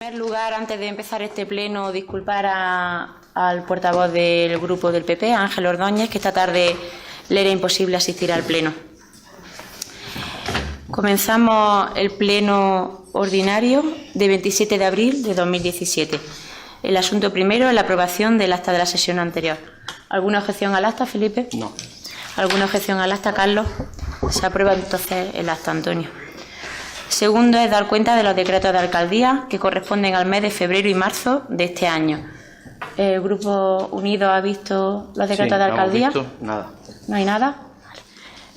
primer lugar, antes de empezar este pleno, disculpar al portavoz del grupo del PP, Ángel Ordóñez, que esta tarde le era imposible asistir al pleno. Comenzamos el pleno ordinario de 27 de abril de 2017. El asunto primero es la aprobación del acta de la sesión anterior. ¿Alguna objeción al acta, Felipe? No. ¿Alguna objeción al acta, Carlos? Se aprueba entonces el acta, Antonio. Segundo es dar cuenta de los decretos de alcaldía que corresponden al mes de febrero y marzo de este año. ¿El Grupo Unido ha visto los decretos de alcaldía? No hemos visto nada. ¿No hay nada?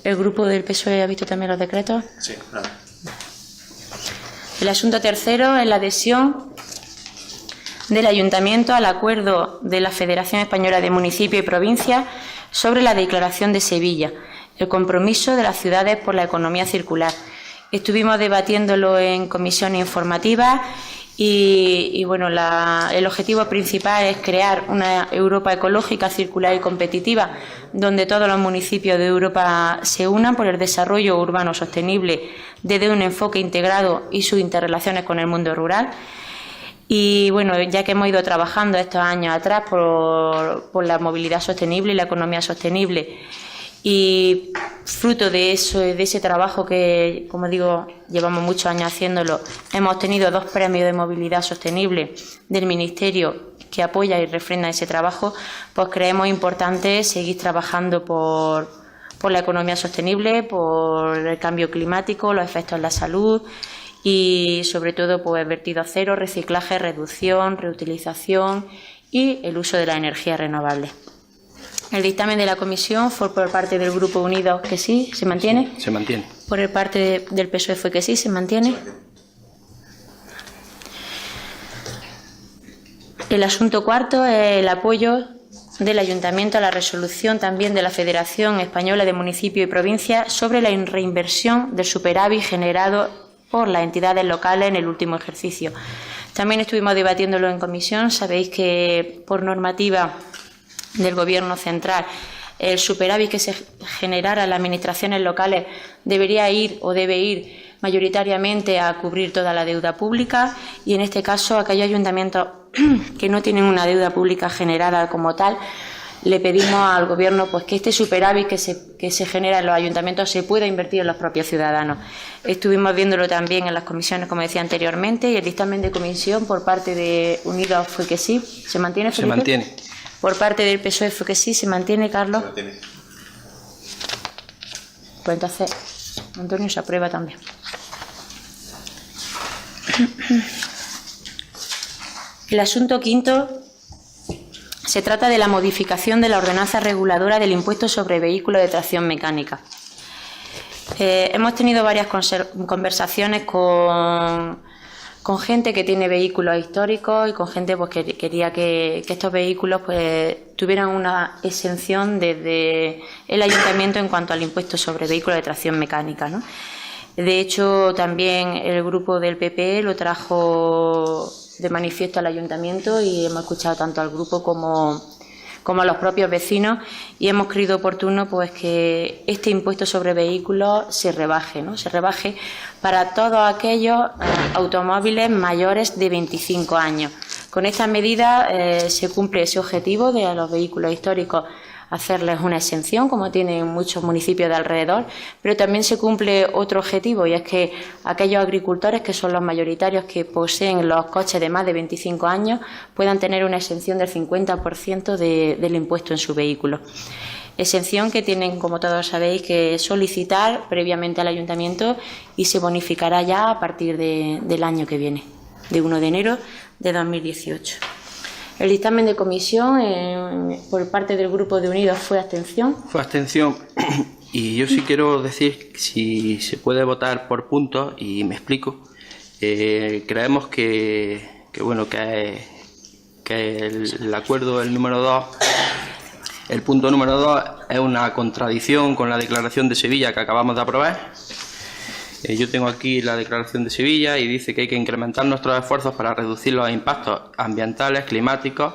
¿El Grupo del PSOE ha visto también los decretos? Sí, nada. El asunto tercero es la adhesión del Ayuntamiento al acuerdo de la Federación Española de Municipios y Provincias sobre la Declaración de Sevilla, el compromiso de las ciudades por la economía circular. Estuvimos debatiéndolo en comisión informativa y bueno, el objetivo principal es crear una Europa ecológica, circular y competitiva, donde todos los municipios de Europa se unan por el desarrollo urbano sostenible desde un enfoque integrado y sus interrelaciones con el mundo rural. Y bueno, ya que hemos ido trabajando estos años atrás por la movilidad sostenible y la economía sostenible, y fruto de ese trabajo que, como digo, llevamos muchos años haciéndolo, hemos obtenido 2 premios de movilidad sostenible del Ministerio que apoya y refrenda ese trabajo, pues creemos importante seguir trabajando por la economía sostenible, por el cambio climático, los efectos en la salud y, sobre todo, pues vertido cero, reciclaje, reducción, reutilización y el uso de la energía renovable. El dictamen de la comisión fue por parte del Grupo Unido que sí, ¿se mantiene? Se mantiene. Por el parte del PSOE fue que sí, ¿se mantiene? El asunto cuarto es el apoyo del Ayuntamiento a la resolución también de la Federación Española de Municipios y Provincias sobre la reinversión del superávit generado por las entidades locales en el último ejercicio. También estuvimos debatiéndolo en comisión. Sabéis que por normativa del Gobierno central, el superávit que se generara en las administraciones locales debería ir o debe ir mayoritariamente a cubrir toda la deuda pública, y en este caso aquellos ayuntamientos que no tienen una deuda pública generada como tal, le pedimos al Gobierno pues que este superávit que se genera en los ayuntamientos se pueda invertir en los propios ciudadanos. Estuvimos viéndolo también en las comisiones, como decía anteriormente, y el dictamen de comisión por parte de Unidos fue que sí. ¿Se mantiene, Felipe? Se mantiene. Por parte del PSOE fue que sí. ¿Se mantiene, Carlos? Se mantiene. Pues entonces, Antonio, se aprueba también. El asunto quinto se trata de la modificación de la ordenanza reguladora del impuesto sobre vehículos de tracción mecánica. Hemos tenido varias conversaciones con gente que tiene vehículos históricos y con gente pues, que quería que estos vehículos pues, tuvieran una exención desde el Ayuntamiento en cuanto al impuesto sobre vehículos de tracción mecánica, ¿no? De hecho, también el grupo del PP lo trajo de manifiesto al Ayuntamiento y hemos escuchado tanto al grupo como a los propios vecinos, y hemos creído oportuno pues que este impuesto sobre vehículos se rebaje, ¿no? Se rebaje para todos aquellos automóviles mayores de 25 años. Con esta medida se cumple ese objetivo de a los vehículos históricos hacerles una exención, como tienen muchos municipios de alrededor, pero también se cumple otro objetivo, y es que aquellos agricultores, que son los mayoritarios que poseen los coches de más de 25 años, puedan tener una exención del 50% del impuesto en su vehículo. Exención que tienen, como todos sabéis, que solicitar previamente al Ayuntamiento y se bonificará ya a partir del año que viene, de 1 de enero de 2018. El dictamen de comisión por parte del Grupo de Unidos fue abstención. Fue abstención, y yo sí quiero decir si se puede votar por puntos, y me explico. Creemos que el acuerdo, el punto número 2 es una contradicción con la Declaración de Sevilla que acabamos de aprobar. Yo tengo aquí la Declaración de Sevilla y dice que hay que incrementar nuestros esfuerzos para reducir los impactos ambientales, climáticos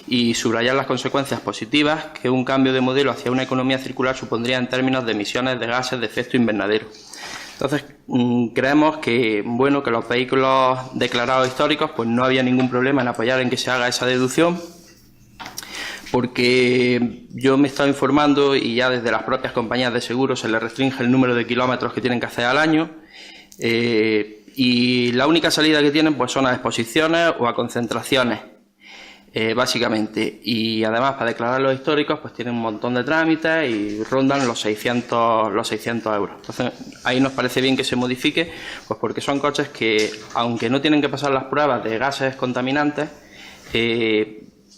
y subrayar las consecuencias positivas que un cambio de modelo hacia una economía circular supondría en términos de emisiones de gases de efecto invernadero. Entonces, creemos que, bueno, que los vehículos declarados históricos, pues no había ningún problema en apoyar en que se haga esa deducción, porque yo me he estado informando y ya desde las propias compañías de seguros se les restringe el número de kilómetros que tienen que hacer al año, y la única salida que tienen pues son a exposiciones o a concentraciones, básicamente. Y además, para declarar los históricos, pues tienen un montón de trámites y rondan los 600 euros. Entonces, ahí nos parece bien que se modifique, pues porque son coches que, aunque no tienen que pasar las pruebas de gases contaminantes,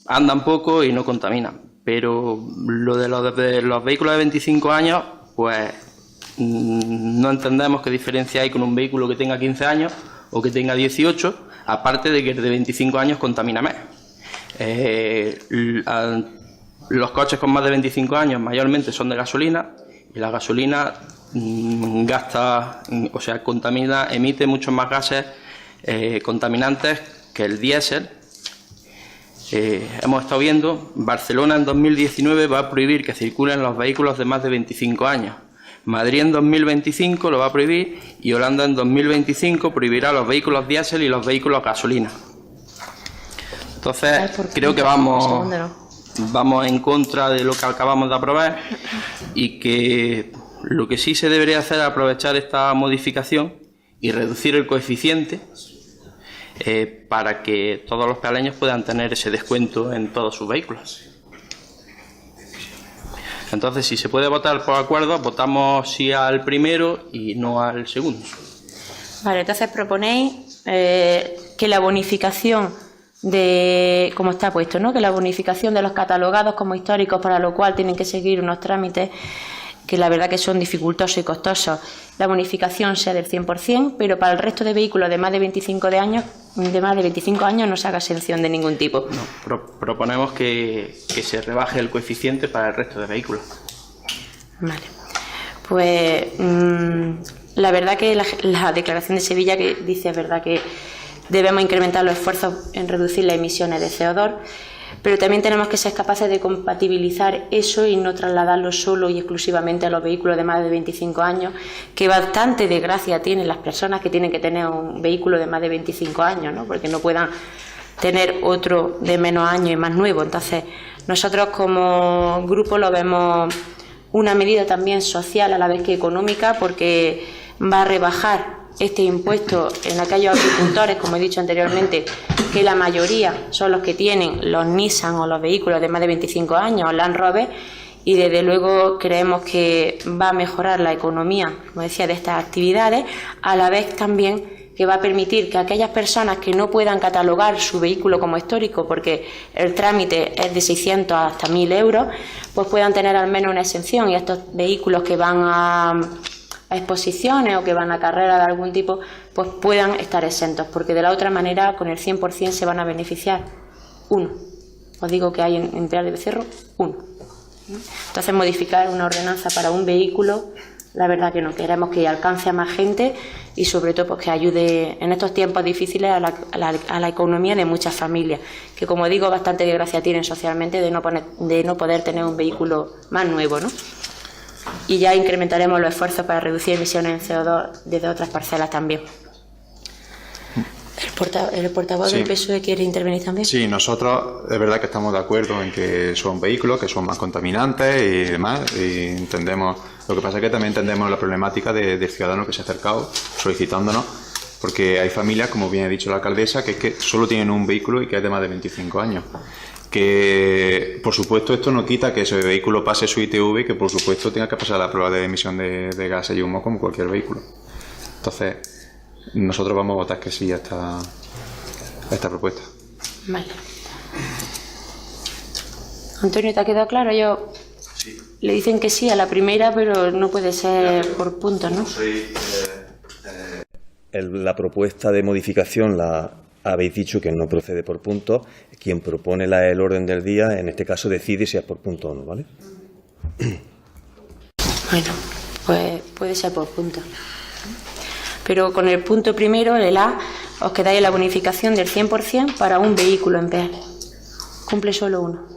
andan poco y no contaminan. Pero lo de los vehículos de 25 años, pues no entendemos qué diferencia hay con un vehículo que tenga 15 años o que tenga 18, aparte de que el de 25 años contamina menos. Los coches con más de 25 años mayormente son de gasolina, y la gasolina contamina, emite muchos más gases contaminantes que el diésel. Hemos estado viendo, Barcelona en 2019 va a prohibir que circulen los vehículos de más de 25 años. Madrid en 2025 lo va a prohibir, y Holanda en 2025 prohibirá los vehículos diésel y los vehículos gasolina. Entonces, creo que vamos en contra de lo que acabamos de aprobar, y que lo que sí se debería hacer es aprovechar esta modificación y reducir el coeficiente para que todos los pealeños puedan tener ese descuento en todos sus vehículos. Entonces, si se puede votar por acuerdo, votamos sí al primero y no al segundo. Vale, entonces proponéis que la bonificación de, como está puesto, ¿no?, que la bonificación de los catalogados como históricos, para lo cual tienen que seguir unos trámites que la verdad que son dificultosos y costosos, la bonificación sea del 100%, pero para el resto de vehículos de más de 25 años no se haga exención de ningún tipo. No, proponemos que se rebaje el coeficiente para el resto de vehículos. Vale. Pues la verdad que la declaración de Sevilla que dice, es verdad que debemos incrementar los esfuerzos en reducir las emisiones de CO2, pero también tenemos que ser capaces de compatibilizar eso y no trasladarlo solo y exclusivamente a los vehículos de más de 25 años, que bastante desgracia tienen las personas que tienen que tener un vehículo de más de 25 años, ¿no?, porque no puedan tener otro de menos años y más nuevo. Entonces, nosotros como grupo lo vemos una medida también social a la vez que económica, porque va a rebajar este impuesto en aquellos agricultores, como he dicho anteriormente, que la mayoría son los que tienen los Nissan o los vehículos de más de 25 años, Land Rover, y desde luego creemos que va a mejorar la economía, como decía, de estas actividades, a la vez también que va a permitir que aquellas personas que no puedan catalogar su vehículo como histórico, porque el trámite es de 600 hasta 1.000 euros, pues puedan tener al menos una exención, y estos vehículos que van a exposiciones o que van a carreras de algún tipo, pues puedan estar exentos, porque de la otra manera con el 100% se van a beneficiar uno. Os digo que hay en Real de Becerro uno. Entonces, modificar una ordenanza para un vehículo, la verdad que no. Queremos que alcance a más gente y sobre todo pues que ayude en estos tiempos difíciles a la economía de muchas familias, que como digo, bastante desgracia tienen socialmente de no poder tener un vehículo más nuevo, ¿no? Y ya incrementaremos los esfuerzos para reducir emisiones en CO2 desde otras parcelas también. ¿El portavoz del PSOE quiere intervenir también? Sí, nosotros es verdad que estamos de acuerdo en que son vehículos que son más contaminantes y demás, y entendemos, lo que pasa es que también entendemos la problemática del ciudadano que se ha acercado solicitándonos, porque hay familias, como bien ha dicho la alcaldesa, que es que solo tienen un vehículo y que es de más de 25 años. Que, por supuesto, esto no quita que ese vehículo pase su ITV y que, por supuesto, tenga que pasar la prueba de emisión de gases y humo como cualquier vehículo. Entonces, nosotros vamos a votar que sí a esta propuesta. Vale. Antonio, ¿te ha quedado claro? Sí. Le dicen que sí a la primera, pero no puede ser por puntos, ¿no? La propuesta de modificación la habéis dicho que no procede por puntos. Quien propone el orden del día, en este caso, decide si es por punto o no, ¿vale? Bueno, pues puede ser por puntos. Pero con el punto primero, el A, os quedáis en la bonificación del 100% para un vehículo en PER. Cumple solo uno.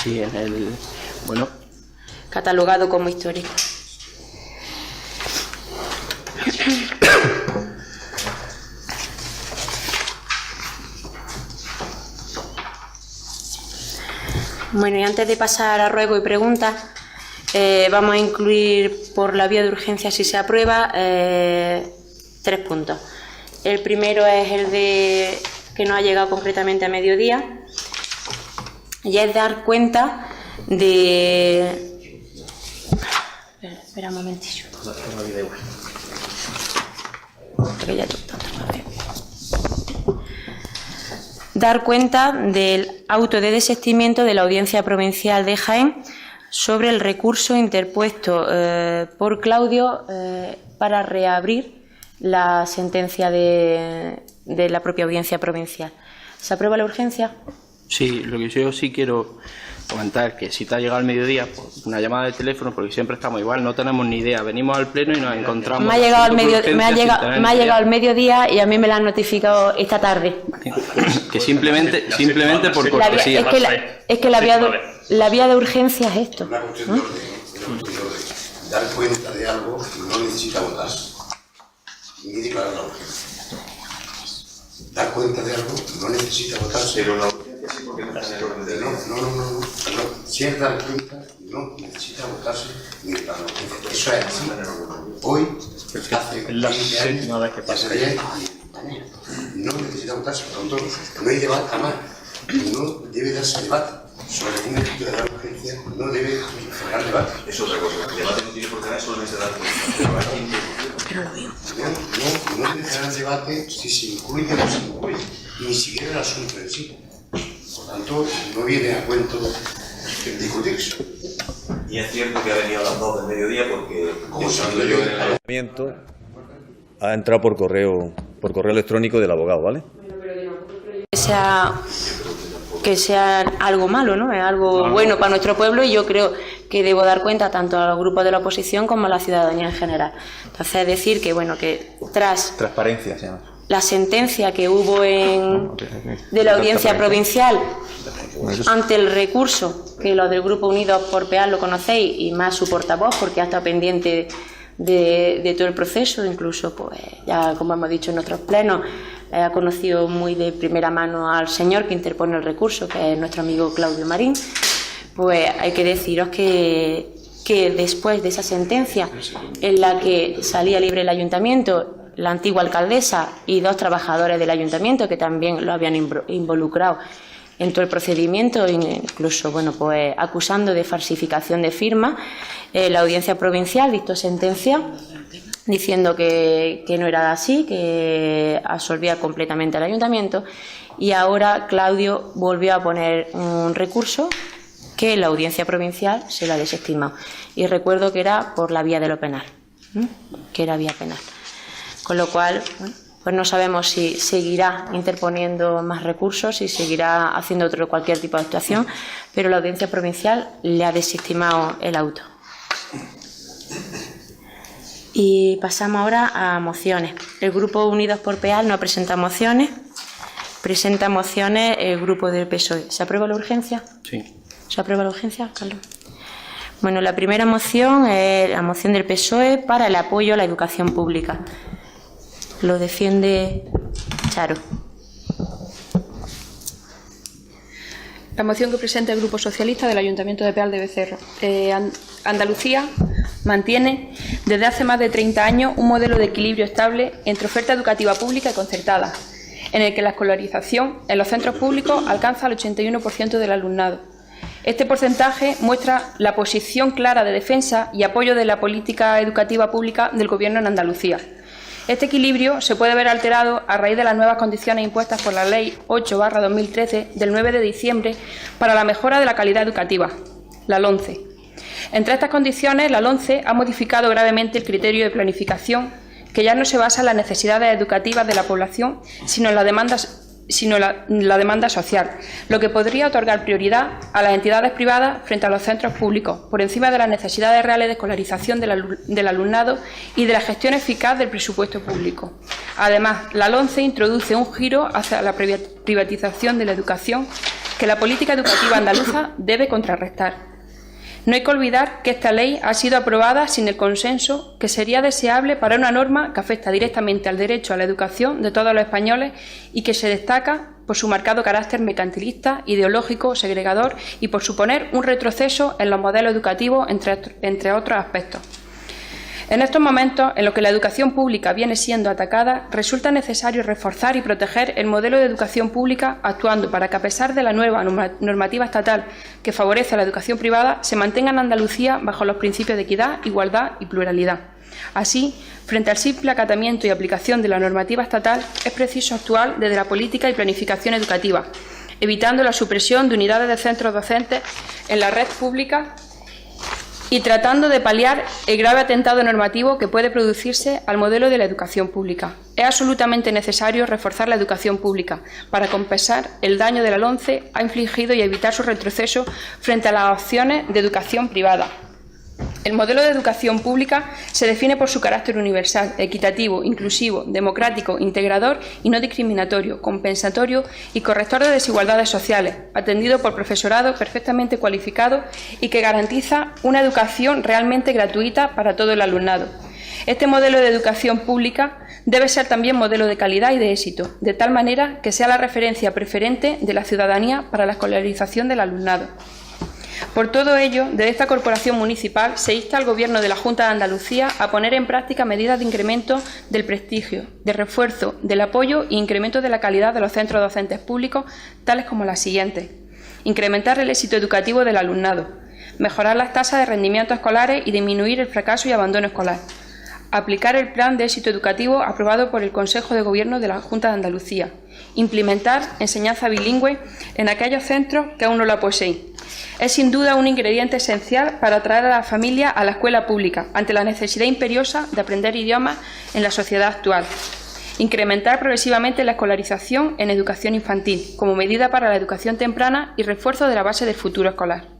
Sí, catalogado como histórico. Bueno, y antes de pasar a ruego y preguntas, vamos a incluir por la vía de urgencia, si se aprueba, 3 puntos. El primero es el de que no ha llegado concretamente a mediodía, y es dar cuenta de... Espera un momentillo. Dar cuenta del auto de desistimiento de la Audiencia Provincial de Jaén sobre el recurso interpuesto por Claudio para reabrir la sentencia de la propia Audiencia Provincial. ¿Se aprueba la urgencia? Sí, lo que yo sí quiero comentar que si te ha llegado al mediodía, pues una llamada de teléfono, porque siempre estamos igual, no tenemos ni idea, venimos al pleno y nos encontramos. Me ha llegado al mediodía y a mí me la han notificado esta tarde. Que simplemente por cortesía. Es que la vía de urgencia es esto. Una cuestión de orden. Dar cuenta de algo no necesita votarse ni declarar la urgencia. Dar cuenta de algo no necesita votarse. Pero la urgencia sí, porque no está en el orden del día. No. Si es dar cuenta, no necesita votarse ni declarar la urgencia. Eso es así. Hoy, hace 15 años, hace 10 no necesita votarse. Por lo tanto, no hay debate jamás. No debe darse debate sobre un estudio de la urgencia, no debe generar debate. Eso es otra cosa. El debate no tiene por qué dar solamente dar cuenta. Pero lo veo. No debe generar debate si se incluye o no se incluye, ni siquiera el asunto en sí. Por tanto, no viene a cuento discutirse. Y es cierto que ha venido a las 2 del mediodía porque pensando yo en el ayuntamiento ha entrado por correo electrónico del abogado, ¿vale? Que sea algo malo, ¿no? Es algo bueno para nuestro pueblo, y yo creo que debo dar cuenta tanto a los grupos de la oposición como a la ciudadanía en general. Entonces, es decir que, bueno, que tras Transparencia se llama. la sentencia que hubo de la Audiencia Provincial ante el recurso, que los del Grupo Unidos por Peal lo conocéis, y más su portavoz, porque ha estado pendiente de todo el proceso, incluso, pues ya como hemos dicho en otros plenos, ha conocido muy de primera mano al señor que interpone el recurso, que es nuestro amigo Claudio Marín. Pues hay que deciros que después de esa sentencia, en la que salía libre el ayuntamiento, la antigua alcaldesa y 2 trabajadores del ayuntamiento que también lo habían involucrado en todo el procedimiento, incluso, bueno, pues acusando de falsificación de firma, la Audiencia Provincial dictó sentencia diciendo que no era así, que absolvía completamente al ayuntamiento, y ahora Claudio volvió a poner un recurso que la Audiencia Provincial se lo ha desestimado. Y recuerdo que era por la vía de lo penal, que era vía penal. Con lo cual, bueno, pues no sabemos si seguirá interponiendo más recursos, si seguirá haciendo cualquier tipo de actuación, pero la Audiencia Provincial le ha desestimado el auto. Y pasamos ahora a mociones. El Grupo Unidos por Peal no presenta mociones. Presenta mociones el Grupo del PSOE. ¿Se aprueba la urgencia? Sí. ¿Se aprueba la urgencia, Carlos? Bueno, la primera moción es la moción del PSOE para el apoyo a la educación pública. Lo defiende Charo. La moción que presenta el Grupo Socialista del Ayuntamiento de Peal de Becerro. Andalucía mantiene desde hace más de 30 años un modelo de equilibrio estable entre oferta educativa pública y concertada, en el que la escolarización en los centros públicos alcanza el 81% del alumnado. Este porcentaje muestra la posición clara de defensa y apoyo de la política educativa pública del Gobierno en Andalucía. Este equilibrio se puede ver alterado a raíz de las nuevas condiciones impuestas por la Ley 8/2013 del 9 de diciembre para la mejora de la calidad educativa, la LOMCE. Entre estas condiciones, la LOMCE ha modificado gravemente el criterio de planificación, que ya no se basa en las necesidades educativas de la población, sino en la demanda social, lo que podría otorgar prioridad a las entidades privadas frente a los centros públicos, por encima de las necesidades reales de escolarización del alumnado y de la gestión eficaz del presupuesto público. Además, la LOMCE introduce un giro hacia la privatización de la educación que la política educativa andaluza debe contrarrestar. No hay que olvidar que esta ley ha sido aprobada sin el consenso que sería deseable para una norma que afecta directamente al derecho a la educación de todos los españoles y que se destaca por su marcado carácter mercantilista, ideológico, segregador y por suponer un retroceso en los modelos educativos, entre otros aspectos. En estos momentos, en los que la educación pública viene siendo atacada, resulta necesario reforzar y proteger el modelo de educación pública, actuando para que, a pesar de la nueva normativa estatal que favorece a la educación privada, se mantenga en Andalucía bajo los principios de equidad, igualdad y pluralidad. Así, frente al simple acatamiento y aplicación de la normativa estatal, es preciso actuar desde la política y planificación educativa, evitando la supresión de unidades de centros docentes en la red pública y tratando de paliar el grave atentado normativo que puede producirse al modelo de la educación pública. Es absolutamente necesario reforzar la educación pública para compensar el daño de la LOMCE ha infligido y evitar su retroceso frente a las opciones de educación privada. El modelo de educación pública se define por su carácter universal, equitativo, inclusivo, democrático, integrador y no discriminatorio, compensatorio y corrector de desigualdades sociales, atendido por profesorado perfectamente cualificado y que garantiza una educación realmente gratuita para todo el alumnado. Este modelo de educación pública debe ser también modelo de calidad y de éxito, de tal manera que sea la referencia preferente de la ciudadanía para la escolarización del alumnado. Por todo ello, desde esta corporación municipal se insta al Gobierno de la Junta de Andalucía a poner en práctica medidas de incremento del prestigio, de refuerzo, del apoyo e incremento de la calidad de los centros docentes públicos, tales como las siguientes: incrementar el éxito educativo del alumnado, mejorar las tasas de rendimiento escolares y disminuir el fracaso y abandono escolar, aplicar el plan de éxito educativo aprobado por el Consejo de Gobierno de la Junta de Andalucía, implementar enseñanza bilingüe en aquellos centros que aún no la poseen. Es sin duda un ingrediente esencial para atraer a la familia a la escuela pública, ante la necesidad imperiosa de aprender idiomas en la sociedad actual. Incrementar progresivamente la escolarización en educación infantil, como medida para la educación temprana y refuerzo de la base del futuro escolar.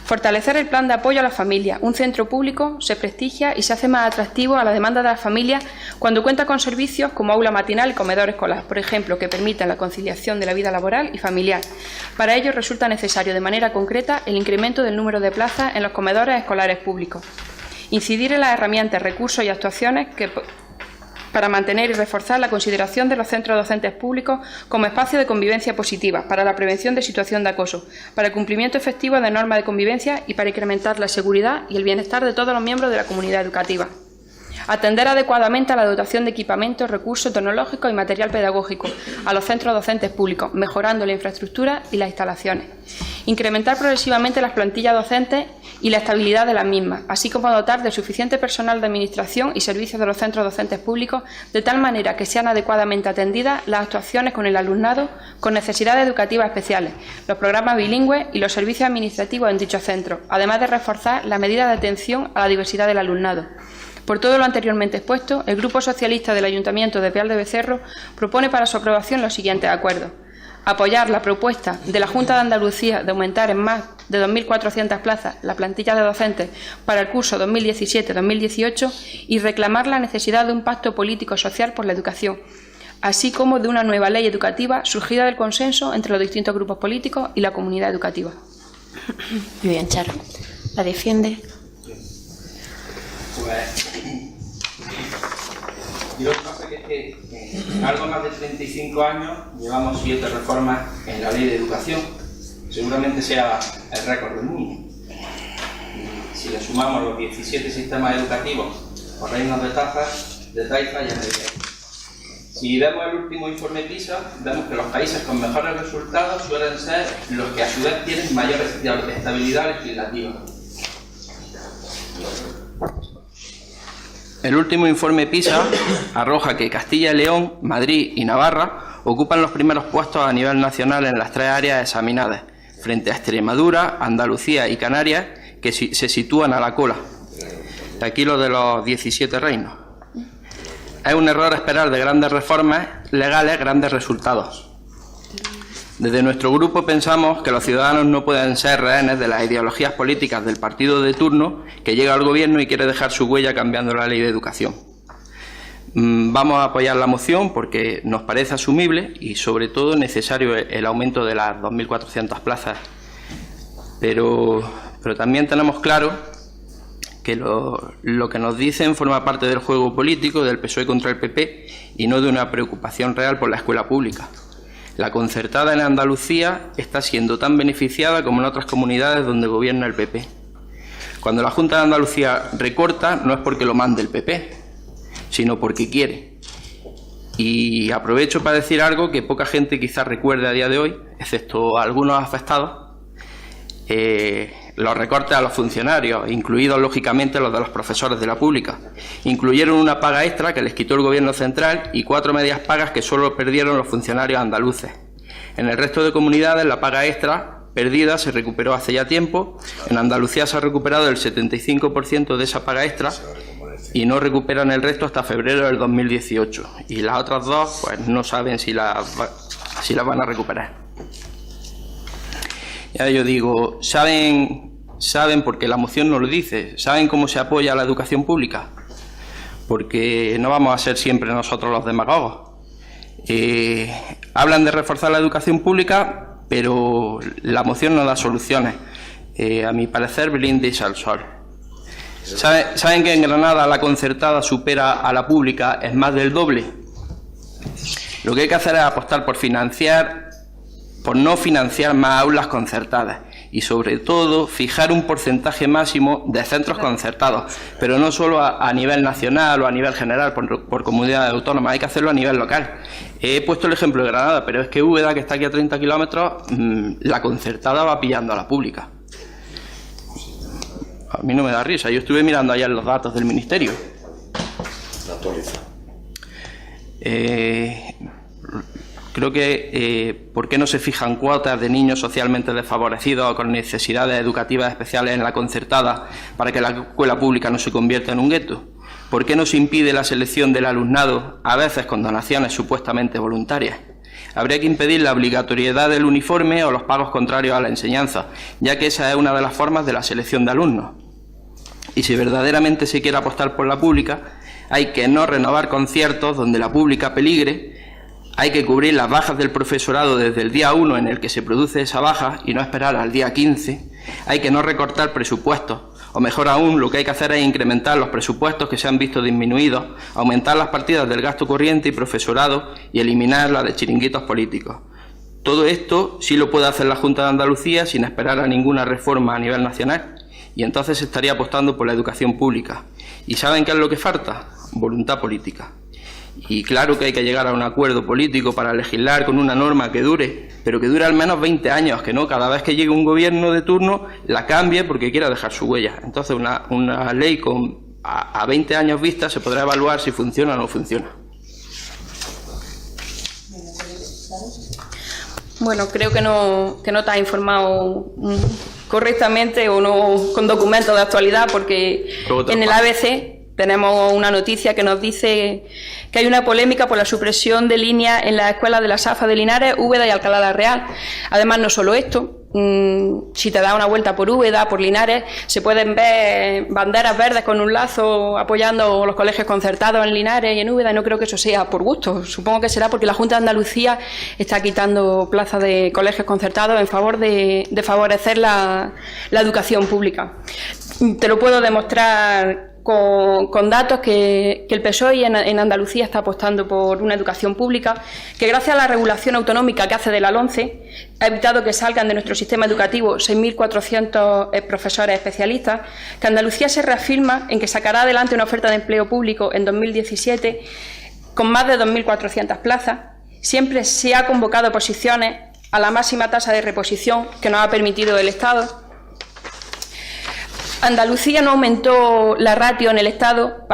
Fortalecer el plan de apoyo a la familia. Un centro público se prestigia y se hace más atractivo a la demanda de la familia cuando cuenta con servicios como aula matinal y comedor escolar, por ejemplo, que permitan la conciliación de la vida laboral y familiar. Para ello resulta necesario de manera concreta el incremento del número de plazas en los comedores escolares públicos. Incidir en las herramientas, recursos y actuaciones para mantener y reforzar la consideración de los centros docentes públicos como espacio de convivencia positiva, para la prevención de situación de acoso, para el cumplimiento efectivo de normas de convivencia y para incrementar la seguridad y el bienestar de todos los miembros de la comunidad educativa. Atender adecuadamente a la dotación de equipamientos, recursos tecnológicos y material pedagógico a los centros docentes públicos, mejorando la infraestructura y las instalaciones. Incrementar progresivamente las plantillas docentes y la estabilidad de las mismas, así como dotar de suficiente personal de administración y servicios de los centros docentes públicos, de tal manera que sean adecuadamente atendidas las actuaciones con el alumnado con necesidades educativas especiales, los programas bilingües y los servicios administrativos en dichos centros, además de reforzar las medidas de atención a la diversidad del alumnado. Por todo lo anteriormente expuesto, el Grupo Socialista del Ayuntamiento de Peal de Becerro propone para su aprobación los siguientes acuerdos: apoyar la propuesta de la Junta de Andalucía de aumentar en más de 2.400 plazas la plantilla de docentes para el curso 2017-2018 y reclamar la necesidad de un pacto político-social por la educación, así como de una nueva ley educativa surgida del consenso entre los distintos grupos políticos y la comunidad educativa. Muy bien, Charo. ¿La defiende? Pues yo lo que pasa es que en algo más de 35 años llevamos 7 reformas en la ley de educación. Seguramente sea el récord del mundo. Y si le sumamos los 17 sistemas educativos por reinos de taifa, ya me diré. Si vemos el último informe PISA, vemos que los países con mejores resultados suelen ser los que a su vez tienen mayor estabilidad legislativa. El último informe PISA arroja que Castilla y León, Madrid y Navarra ocupan los primeros puestos a nivel nacional en las 3 áreas examinadas, frente a Extremadura, Andalucía y Canarias, que se sitúan a la cola. De aquí lo de los 17 reinos. Es un error esperar de grandes reformas legales grandes resultados. Desde nuestro grupo pensamos que los ciudadanos no pueden ser rehenes de las ideologías políticas del partido de turno que llega al gobierno y quiere dejar su huella cambiando la ley de educación. Vamos a apoyar la moción porque nos parece asumible y sobre todo necesario el aumento de las 2.400 plazas. Pero también tenemos claro que lo que nos dicen forma parte del juego político del PSOE contra el PP y no de una preocupación real por la escuela pública. La concertada en Andalucía está siendo tan beneficiada como en otras comunidades donde gobierna el PP. Cuando la Junta de Andalucía recorta, no es porque lo mande el PP, sino porque quiere. Y aprovecho para decir algo que poca gente quizás recuerde a día de hoy, excepto algunos afectados, los recortes a los funcionarios, incluidos lógicamente los de los profesores de la pública. Incluyeron una paga extra que les quitó el Gobierno central y 4 medias pagas que solo perdieron los funcionarios andaluces. En el resto de comunidades la paga extra perdida se recuperó hace ya tiempo. En Andalucía se ha recuperado el 75% de esa paga extra y no recuperan el resto hasta febrero del 2018. Y las otras dos pues no saben si las van a recuperar. Ya yo digo, ¿saben porque la moción nos lo dice? ¿Saben cómo se apoya a la educación pública? Porque no vamos a ser siempre nosotros los demagogos. Hablan de reforzar la educación pública, pero la moción no da soluciones. A mi parecer, brindis al sol. ¿Saben que en Granada la concertada supera a la pública en más del doble? Lo que hay que hacer es apostar por no financiar más aulas concertadas y, sobre todo, fijar un porcentaje máximo de centros concertados, pero no solo a nivel nacional o a nivel general por comunidades autónomas, hay que hacerlo a nivel local. He puesto el ejemplo de Granada, pero es que Úbeda, que está aquí a 30 kilómetros, la concertada va pillando a la pública. A mí no me da risa, yo estuve mirando ayer los datos del Ministerio. Creo que ¿por qué no se fijan cuotas de niños socialmente desfavorecidos o con necesidades educativas especiales en la concertada para que la escuela pública no se convierta en un gueto? ¿Por qué no se impide la selección del alumnado, a veces con donaciones supuestamente voluntarias? Habría que impedir la obligatoriedad del uniforme o los pagos contrarios a la enseñanza, ya que esa es una de las formas de la selección de alumnos. Y si verdaderamente se quiere apostar por la pública, hay que no renovar conciertos donde la pública peligre. Hay que cubrir las bajas del profesorado desde el día 1 en el que se produce esa baja y no esperar al día 15. Hay que no recortar presupuestos, o mejor aún, lo que hay que hacer es incrementar los presupuestos que se han visto disminuidos, aumentar las partidas del gasto corriente y profesorado y eliminar las de chiringuitos políticos. Todo esto sí lo puede hacer la Junta de Andalucía sin esperar a ninguna reforma a nivel nacional, y entonces se estaría apostando por la educación pública. ¿Y saben qué es lo que falta? Voluntad política. Y claro que hay que llegar a un acuerdo político para legislar con una norma que dure, pero que dure al menos 20 años, que no cada vez que llegue un gobierno de turno la cambie porque quiera dejar su huella. Entonces una ley a 20 años vista se podrá evaluar si funciona o no funciona. Bueno, creo que no te has informado correctamente o no con documentos de actualidad, porque en el ABC tenemos una noticia que nos dice que hay una polémica por la supresión de líneas en las escuelas de la SAFA de Linares, Úbeda y Alcalá de la Real. Además, no solo esto, si te das una vuelta por Úbeda, por Linares, se pueden ver banderas verdes con un lazo apoyando los colegios concertados en Linares y en Úbeda, y no creo que eso sea por gusto. Supongo que será porque la Junta de Andalucía está quitando plazas de colegios concertados en favor de favorecer la educación pública. Te lo puedo demostrar con datos que el PSOE en Andalucía está apostando por una educación pública que, gracias a la regulación autonómica que hace de la LOMCE, ha evitado que salgan de nuestro sistema educativo 6.400 profesores especialistas, que Andalucía se reafirma en que sacará adelante una oferta de empleo público en 2017 con más de 2.400 plazas. Siempre se ha convocado oposiciones a la máxima tasa de reposición que nos ha permitido el Estado. Andalucía no aumentó la ratio en el Estado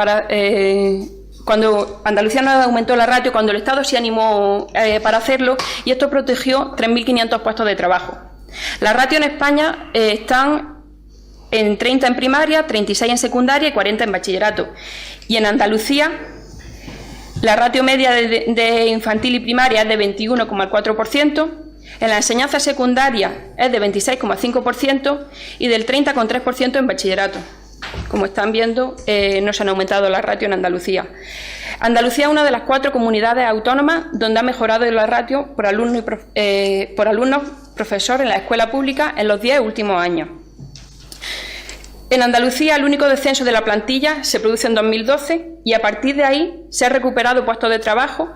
cuando el Estado se animó para hacerlo, y esto protegió 3.500 puestos de trabajo. Las ratios en España están en 30 en primaria, 36 en secundaria y 40 en bachillerato. Y en Andalucía la ratio media de infantil y primaria es de 21,4%. En la enseñanza secundaria es de 26,5% y del 30,3% en bachillerato. Como están viendo, no se han aumentado las ratios en Andalucía. Andalucía es una de las 4 comunidades autónomas donde ha mejorado la ratio por alumnos profesor en la escuela pública en los 10 últimos años. En Andalucía el único descenso de la plantilla se produce en 2012 y a partir de ahí se han recuperado puestos de trabajo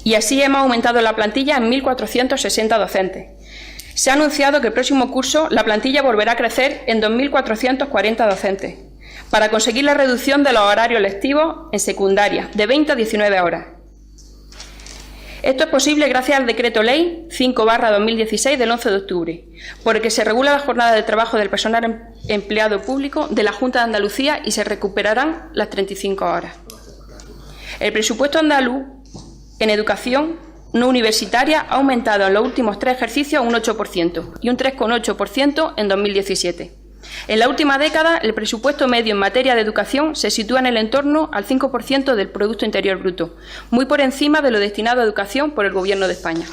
y así hemos aumentado la plantilla en 1.460 docentes. Se ha anunciado que el próximo curso la plantilla volverá a crecer en 2.440 docentes, para conseguir la reducción de los horarios lectivos en secundaria, de 20 a 19 horas. Esto es posible gracias al Decreto Ley 5/2016 del 11 de octubre, por el que se regula la jornada de trabajo del personal empleado público de la Junta de Andalucía y se recuperarán las 35 horas. El presupuesto andaluz en educación no universitaria ha aumentado en los últimos 3 ejercicios un 8% y un 3,8% en 2017. En la última década, el presupuesto medio en materia de educación se sitúa en el entorno al 5% del Producto Interior Bruto, muy por encima de lo destinado a educación por el Gobierno de España.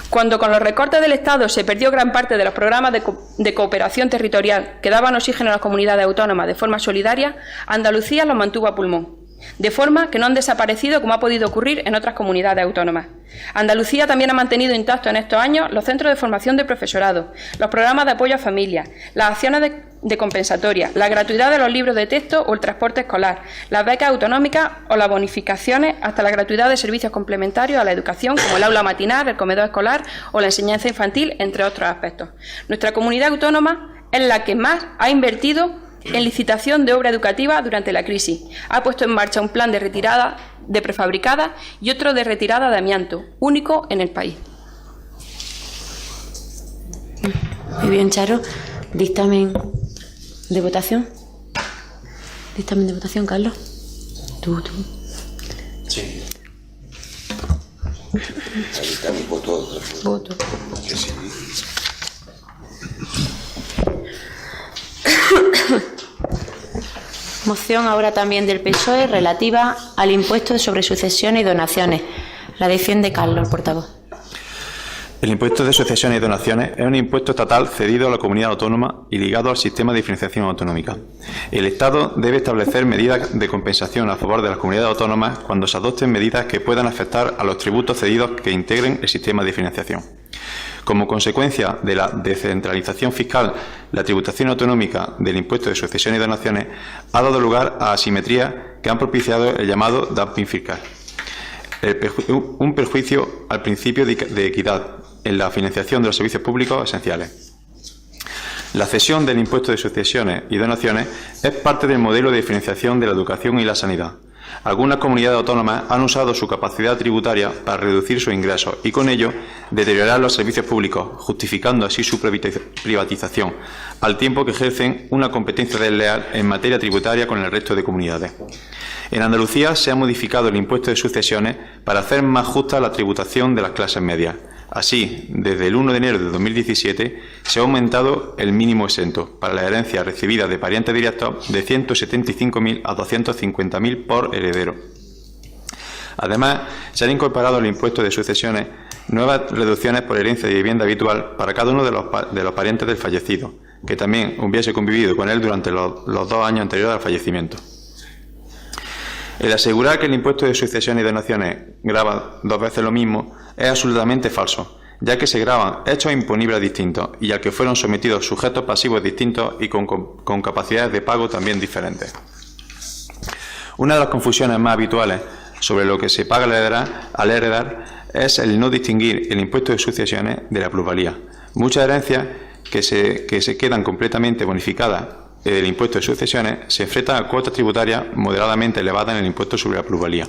Cuando con los recortes del Estado se perdió gran parte de los programas de cooperación territorial que daban oxígeno a las comunidades autónomas de forma solidaria, Andalucía los mantuvo a pulmón, de forma que no han desaparecido como ha podido ocurrir en otras comunidades autónomas. Andalucía también ha mantenido intactos en estos años los centros de formación de profesorado, los programas de apoyo a familias, las acciones de compensatoria, la gratuidad de los libros de texto o el transporte escolar, las becas autonómicas o las bonificaciones, hasta la gratuidad de servicios complementarios a la educación como el aula matinal, el comedor escolar o la enseñanza infantil, entre otros aspectos. Nuestra comunidad autónoma es la que más ha invertido en licitación de obra educativa durante la crisis. Ha puesto en marcha un plan de retirada de prefabricadas y otro de retirada de amianto, único en el país. Muy bien, Charo. Dictamen de votación. Dictamen de votación, Carlos. Tú. Sí. Ahí está mi voto. Voto. Que sí. Moción ahora también del PSOE relativa al impuesto sobre sucesiones y donaciones. La defiende Carlos, el portavoz. El impuesto de sucesiones y donaciones es un impuesto estatal cedido a la comunidad autónoma y ligado al sistema de financiación autonómica. El Estado debe establecer medidas de compensación a favor de las comunidades autónomas cuando se adopten medidas que puedan afectar a los tributos cedidos que integren el sistema de financiación. Como consecuencia de la descentralización fiscal, la tributación autonómica del impuesto de sucesiones y donaciones ha dado lugar a asimetrías que han propiciado el llamado dumping fiscal. Un perjuicio al principio de equidad en la financiación de los servicios públicos esenciales. La cesión del impuesto de sucesiones y donaciones es parte del modelo de financiación de la educación y la sanidad. Algunas comunidades autónomas han usado su capacidad tributaria para reducir sus ingresos y con ello deteriorar los servicios públicos, justificando así su privatización, al tiempo que ejercen una competencia desleal en materia tributaria con el resto de comunidades. En Andalucía se ha modificado el impuesto de sucesiones para hacer más justa la tributación de las clases medias. Así, desde el 1 de enero de 2017 se ha aumentado el mínimo exento para las herencias recibidas de parientes directos de 175.000 a 250.000 por heredero. Además, se han incorporado al impuesto de sucesiones nuevas reducciones por herencia de vivienda habitual para cada uno de los parientes del fallecido, que también hubiese convivido con él durante los 2 años anteriores al fallecimiento. El asegurar que el impuesto de sucesiones y donaciones grava 2 veces lo mismo es absolutamente falso, ya que se gravan hechos imponibles distintos y al que fueron sometidos sujetos pasivos distintos y con capacidades de pago también diferentes. Una de las confusiones más habituales sobre lo que se paga al heredar es el no distinguir el impuesto de sucesiones de la plusvalía. Muchas herencias que se quedan completamente bonificadas del impuesto de sucesiones se enfrentan a cuotas tributarias moderadamente elevadas en el impuesto sobre la plusvalía.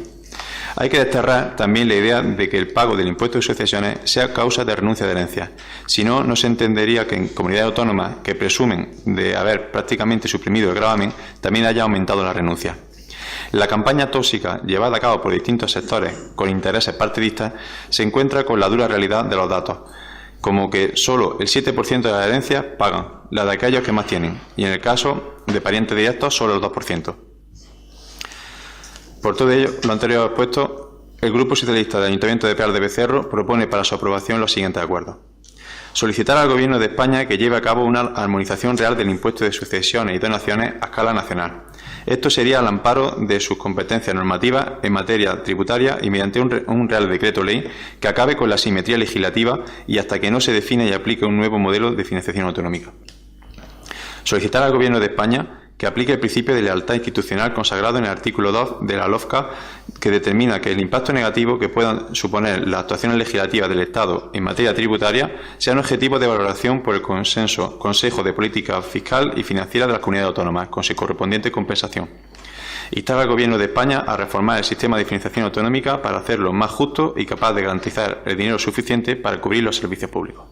Hay que desterrar también la idea de que el pago del impuesto de sucesiones sea causa de renuncia de herencia. Si no, no se entendería que en comunidades autónomas que presumen de haber prácticamente suprimido el gravamen, también haya aumentado la renuncia. La campaña tóxica llevada a cabo por distintos sectores con intereses partidistas se encuentra con la dura realidad de los datos, como que solo el 7% de las herencias pagan, la de aquellos que más tienen, y en el caso de parientes directos solo el 2%. Por todo ello, lo anterior expuesto, el Grupo Socialista del Ayuntamiento de Peal de Becerro propone para su aprobación los siguientes acuerdos. Solicitar al Gobierno de España que lleve a cabo una armonización real del impuesto de sucesiones y donaciones a escala nacional. Esto sería al amparo de sus competencias normativas en materia tributaria y mediante un Real Decreto Ley que acabe con la asimetría legislativa y hasta que no se define y aplique un nuevo modelo de financiación autonómica. Solicitar al Gobierno de España que aplique el principio de lealtad institucional consagrado en el artículo 2 de la LOFCA, que determina que el impacto negativo que puedan suponer las actuaciones legislativas del Estado en materia tributaria sean objetivo de valoración por el Consejo de Política Fiscal y Financiera de las Comunidades Autónomas, con su correspondiente compensación. Instar al Gobierno de España a reformar el sistema de financiación autonómica para hacerlo más justo y capaz de garantizar el dinero suficiente para cubrir los servicios públicos.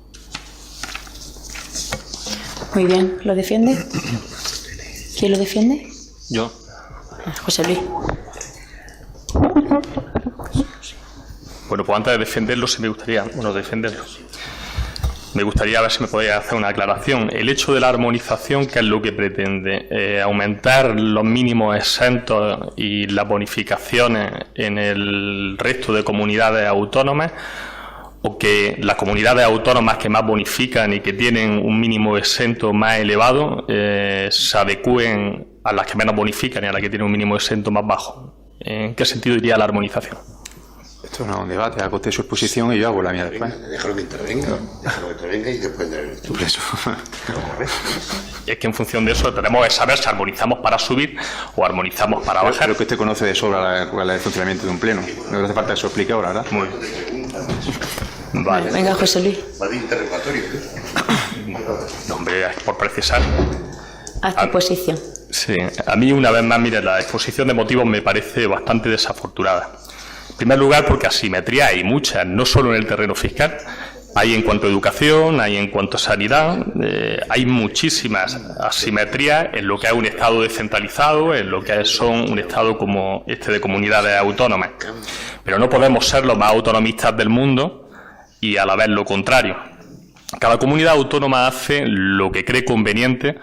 Muy bien. ¿Lo defiende? ¿Quién lo defiende? Yo. José Luis. Bueno, pues antes de defenderlo, sí me gustaría, defenderlo. Me gustaría ver si me podía hacer una aclaración. El hecho de la armonización, ¿qué es lo que pretende? ¿Aumentar los mínimos exentos y las bonificaciones en el resto de comunidades autónomas? ¿O que las comunidades autónomas que más bonifican y que tienen un mínimo exento más elevado se adecúen a las que menos bonifican y a las que tienen un mínimo exento más bajo? ¿En qué sentido iría la armonización? Esto no es un debate, haga usted su exposición y yo hago la mía después. Déjalo que intervenga y después intervenir tú. Eso. Es que en función de eso tenemos que saber si armonizamos para subir o armonizamos para bajar. Creo que usted conoce de sobra el funcionamiento de un pleno. No hace falta que eso explique ahora, ¿verdad? Muy bien. Vale. Venga, José Luis. Va de interrogatorio. No, hombre, es por precisar. Haz tu posición. Sí, a mí una vez más, mire, la exposición de motivos me parece bastante desafortunada. En primer lugar, porque asimetría hay muchas, no solo en el terreno fiscal, hay en cuanto a educación, hay en cuanto a sanidad, hay muchísimas asimetrías en lo que es un Estado descentralizado, en lo que son un Estado como este de comunidades autónomas. Pero no podemos ser los más autonomistas del mundo y a la vez lo contrario. Cada comunidad autónoma hace lo que cree conveniente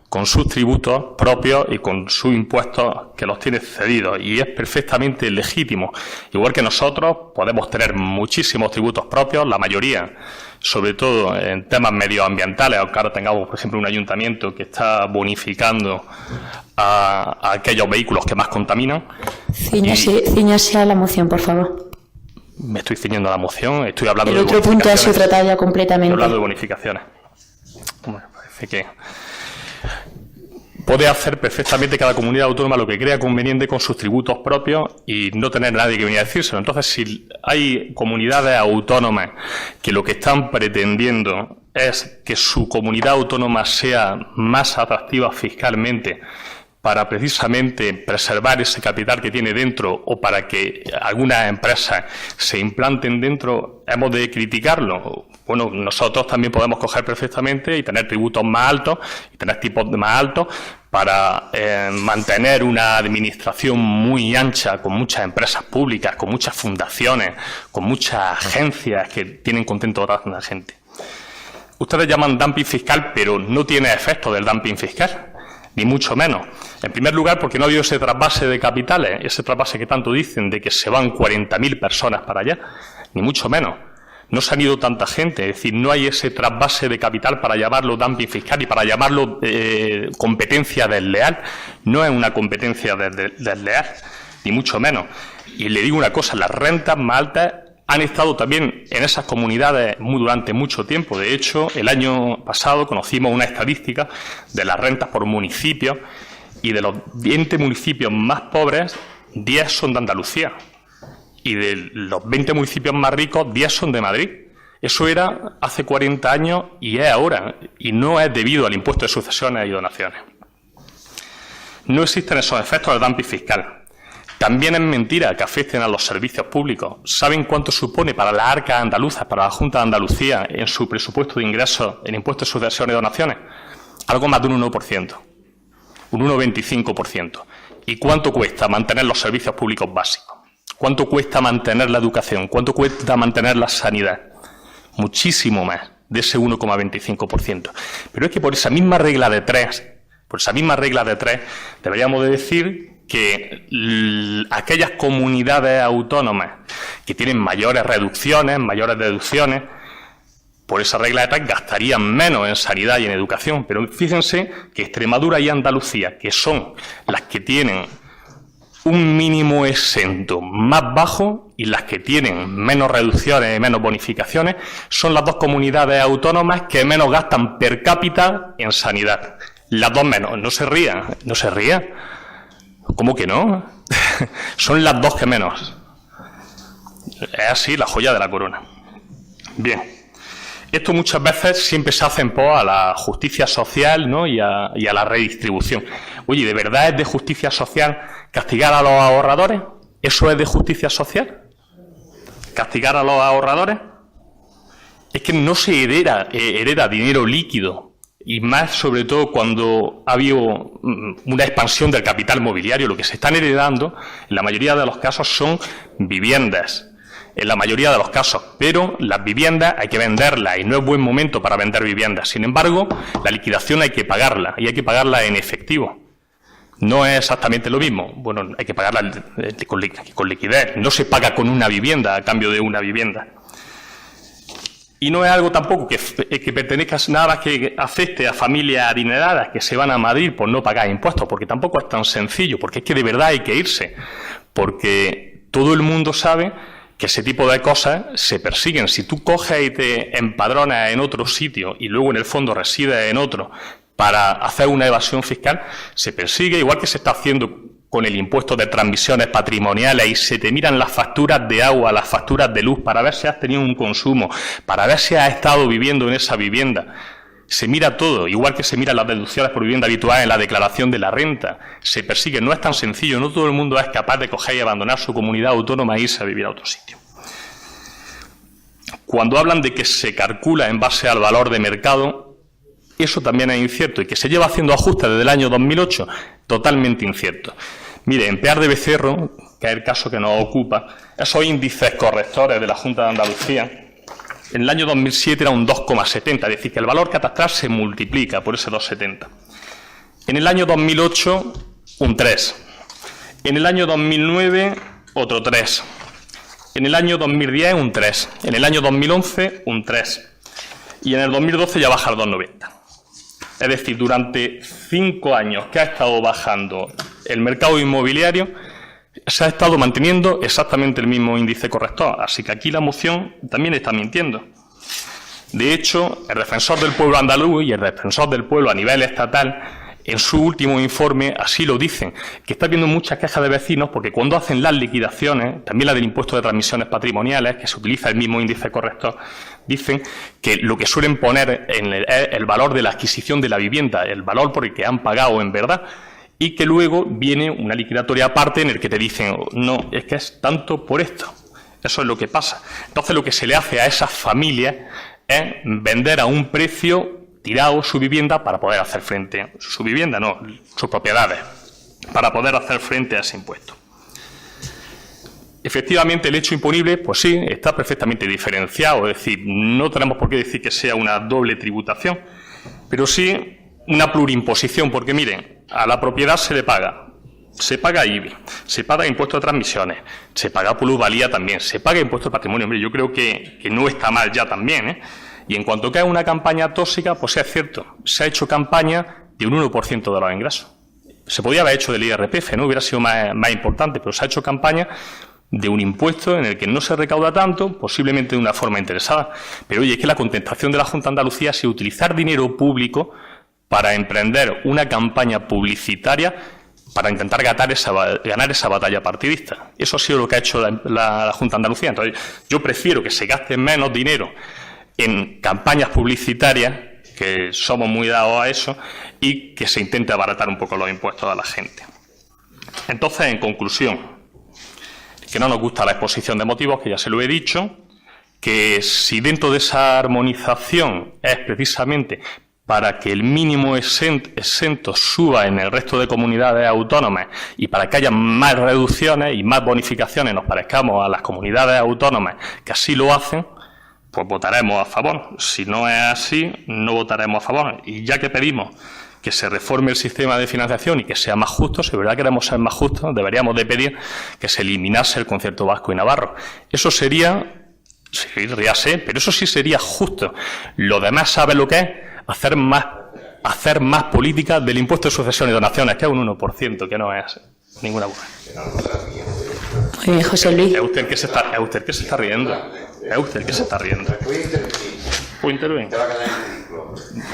con sus tributos propios y con sus impuestos que los tiene cedidos, y es perfectamente legítimo. Igual que nosotros podemos tener muchísimos tributos propios, la mayoría, sobre todo en temas medioambientales, aunque ahora tengamos, por ejemplo, un ayuntamiento que está bonificando a aquellos vehículos que más contaminan. Cíñase a la moción, por favor. Me estoy ciñendo a la moción, estoy hablando de bonificaciones. El otro punto ha sido tratado ya completamente. Estoy hablando de bonificaciones. Bueno, parece que puede hacer perfectamente cada comunidad autónoma lo que crea conveniente con sus tributos propios y no tener nadie que venir a decírselo. Entonces, si hay comunidades autónomas que lo que están pretendiendo es que su comunidad autónoma sea más atractiva fiscalmente para precisamente preservar ese capital que tiene dentro o para que algunas empresas se implanten dentro, hemos de criticarlo. Bueno, nosotros también podemos coger perfectamente y tener tributos más altos y tener tipos más altos para mantener una administración muy ancha, con muchas empresas públicas, con muchas fundaciones, con muchas agencias que tienen contento a la gente. Ustedes llaman dumping fiscal, pero no tiene efecto del dumping fiscal, ni mucho menos. En primer lugar, porque no ha habido ese trasvase de capitales, ese trasvase que tanto dicen de que se van 40.000 personas para allá, ni mucho menos. No se han ido tanta gente, es decir, no hay ese trasvase de capital para llamarlo dumping fiscal y para llamarlo competencia desleal. No es una competencia desleal, ni mucho menos. Y le digo una cosa, las rentas más altas han estado también en esas comunidades durante mucho tiempo. De hecho, el año pasado conocimos una estadística de las rentas por municipio y de los 20 municipios más pobres, 10 son de Andalucía. Y de los 20 municipios más ricos, 10 son de Madrid. Eso era hace 40 años y es ahora. Y no es debido al impuesto de sucesiones y donaciones. No existen esos efectos del dumping fiscal. También es mentira que afecten a los servicios públicos. ¿Saben cuánto supone para las arcas andaluzas, para la Junta de Andalucía, en su presupuesto de ingresos en impuestos de sucesiones y donaciones? Algo más de un 1%, un 1,25%. ¿Y cuánto cuesta mantener los servicios públicos básicos? ¿Cuánto cuesta mantener la educación? ¿Cuánto cuesta mantener la sanidad? Muchísimo más de ese 1,25%. Pero es que por esa misma regla de tres, deberíamos de decir que aquellas comunidades autónomas que tienen mayores reducciones, mayores deducciones, por esa regla de tres gastarían menos en sanidad y en educación. Pero fíjense que Extremadura y Andalucía, que son las que tienen un mínimo exento más bajo y las que tienen menos reducciones y menos bonificaciones, son las dos comunidades autónomas que menos gastan per cápita en sanidad. Las dos menos. No se ría. No se ría. ¿Cómo que no? Son las dos que menos. Es así la joya de la corona. Bien. Esto muchas veces siempre se hace en pos a la justicia social, ¿no? y a la redistribución. Oye, ¿de verdad es de justicia social castigar a los ahorradores? ¿Eso es de justicia social? ¿Castigar a los ahorradores? Es que no se hereda dinero líquido, y más sobre todo cuando ha habido una expansión del capital mobiliario. Lo que se están heredando, en la mayoría de los casos, son viviendas. En la mayoría de los casos, pero las viviendas hay que venderlas y no es buen momento para vender viviendas. Sin embargo, la liquidación hay que pagarla y hay que pagarla en efectivo. No es exactamente lo mismo. Bueno, hay que pagarla con liquidez. No se paga con una vivienda a cambio de una vivienda. Y no es algo tampoco que pertenezca nada más que afecte a familias adineradas que se van a Madrid por no pagar impuestos, porque tampoco es tan sencillo, porque es que de verdad hay que irse, porque todo el mundo sabe que ese tipo de cosas se persiguen. Si tú coges y te empadronas en otro sitio y luego en el fondo resides en otro para hacer una evasión fiscal, se persigue, igual que se está haciendo con el impuesto de transmisiones patrimoniales, y se te miran las facturas de agua, las facturas de luz, para ver si has tenido un consumo, para ver si has estado viviendo en esa vivienda. Se mira todo, igual que se miran las deducciones por vivienda habitual en la declaración de la renta. Se persigue, no es tan sencillo, no todo el mundo es capaz de coger y abandonar su comunidad autónoma e irse a vivir a otro sitio. Cuando hablan de que se calcula en base al valor de mercado, eso también es incierto, y que se lleva haciendo ajustes desde el año 2008, totalmente incierto. Mire, en Pear de Becerro, que es el caso que nos ocupa, esos índices correctores de la Junta de Andalucía, en el año 2007 era un 2,70, es decir, que el valor catastral se multiplica por ese 2,70. En el año 2008, un 3. En el año 2009, otro 3. En el año 2010, un 3. En el año 2011, un 3. Y en el 2012 ya baja al 2,90. Es decir, durante 5 años que ha estado bajando el mercado inmobiliario, se ha estado manteniendo exactamente el mismo índice corrector. Así que aquí la moción también está mintiendo. De hecho, el Defensor del Pueblo andaluz y el Defensor del Pueblo a nivel estatal, en su último informe, así lo dicen, que está habiendo muchas quejas de vecinos porque cuando hacen las liquidaciones, también la del impuesto de transmisiones patrimoniales, que se utiliza el mismo índice corrector, dicen que lo que suelen poner en el valor de la adquisición de la vivienda, el valor por el que han pagado en verdad, y que luego viene una liquidatoria aparte en el que te dicen, no, es que es tanto por esto. Eso es lo que pasa. Entonces lo que se le hace a esas familias es vender a un precio tirado su vivienda para poder hacer frente, sus propiedades, para poder hacer frente a ese impuesto. Efectivamente, el hecho imponible, pues sí, está perfectamente diferenciado, es decir, no tenemos por qué decir que sea una doble tributación, pero sí una plurimposición, porque miren, a la propiedad se le paga, se paga IBI, se paga impuesto de transmisiones, se paga plusvalía también, se paga impuesto de patrimonio. Hombre, yo creo que no está mal ya también, ¿eh? Y en cuanto que es una campaña tóxica, pues sí es cierto, se ha hecho campaña de un 1% de los ingresos. Se podía haber hecho del IRPF, ¿no? Hubiera sido más importante, pero se ha hecho campaña de un impuesto en el que no se recauda tanto, posiblemente de una forma interesada. Pero oye, es que la contestación de la Junta de Andalucía es utilizar dinero público para emprender una campaña publicitaria para intentar ganar esa batalla partidista. Eso ha sido lo que ha hecho la Junta de Andalucía. Entonces, yo prefiero que se gaste menos dinero en campañas publicitarias, que somos muy dados a eso, y que se intente abaratar un poco los impuestos a la gente. Entonces, en conclusión, que no nos gusta la exposición de motivos, que ya se lo he dicho, que si dentro de esa armonización es precisamente para que el mínimo exento suba en el resto de comunidades autónomas y para que haya más reducciones y más bonificaciones, nos parezcamos a las comunidades autónomas que así lo hacen, pues votaremos a favor. Si no es así, no votaremos a favor. Y ya que pedimos que se reforme el sistema de financiación y que sea más justo, si de verdad queremos ser más justos, deberíamos de pedir que se eliminase el concierto vasco y navarro. Eso sería, sí, ríase, pero eso sí sería justo. Lo demás, ¿sabe lo que es? Hacer más política del impuesto de sucesión y donaciones, que es un 1%, que no es ninguna buena. Muy bien, José Luis. Es usted el que se está riendo. Es usted el que se está riendo. ¿Puedo intervenir?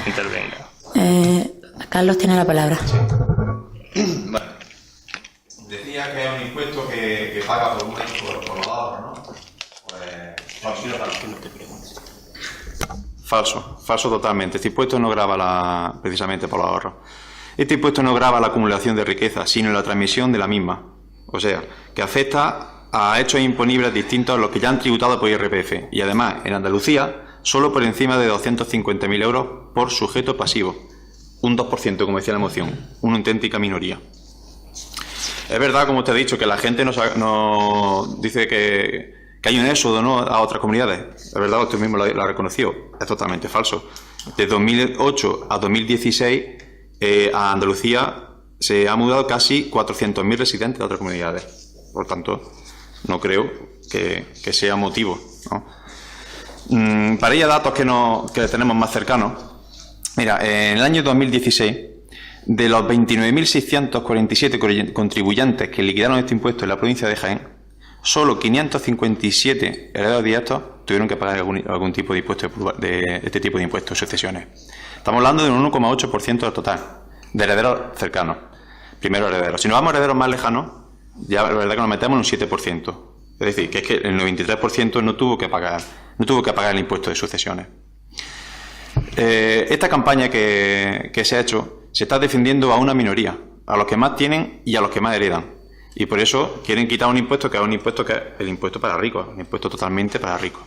Intervenga. Carlos tiene la palabra. Vale. Decía que es un impuesto que paga por los ahorros, ¿no? Falso totalmente. Este impuesto no grava precisamente por los ahorros. Este impuesto no grava la acumulación de riqueza, sino la transmisión de la misma. O sea, que afecta a hechos imponibles distintos a los que ya han tributado por IRPF. Y además, en Andalucía, solo por encima de 250.000 euros por sujeto pasivo. Un 2%, como decía la moción. Una auténtica minoría. Es verdad, como usted ha dicho, que la gente nos dice que hay un éxodo, ¿no?, a otras comunidades. Es verdad, usted mismo lo ha reconocido. Es totalmente falso. De 2008 a 2016, a Andalucía se ha mudado casi 400.000 residentes de otras comunidades. Por tanto, no creo que sea motivo, ¿no? Para ir a datos que tenemos más cercanos, mira, en el año 2016, de los 29.647 contribuyentes que liquidaron este impuesto en la provincia de Jaén, solo 557 herederos directos tuvieron que pagar algún tipo de impuesto de este tipo de impuestos, sucesiones. Estamos hablando de un 1,8% del total de herederos cercanos, primeros herederos. Si nos vamos a herederos más lejanos, ya la verdad que nos metemos en un 7%. Es decir, que es que el 93% no tuvo que pagar el impuesto de sucesiones. Esta campaña que se ha hecho se está defendiendo a una minoría, a los que más tienen y a los que más heredan. Y por eso quieren quitar un impuesto que es el impuesto para ricos, un impuesto totalmente para ricos.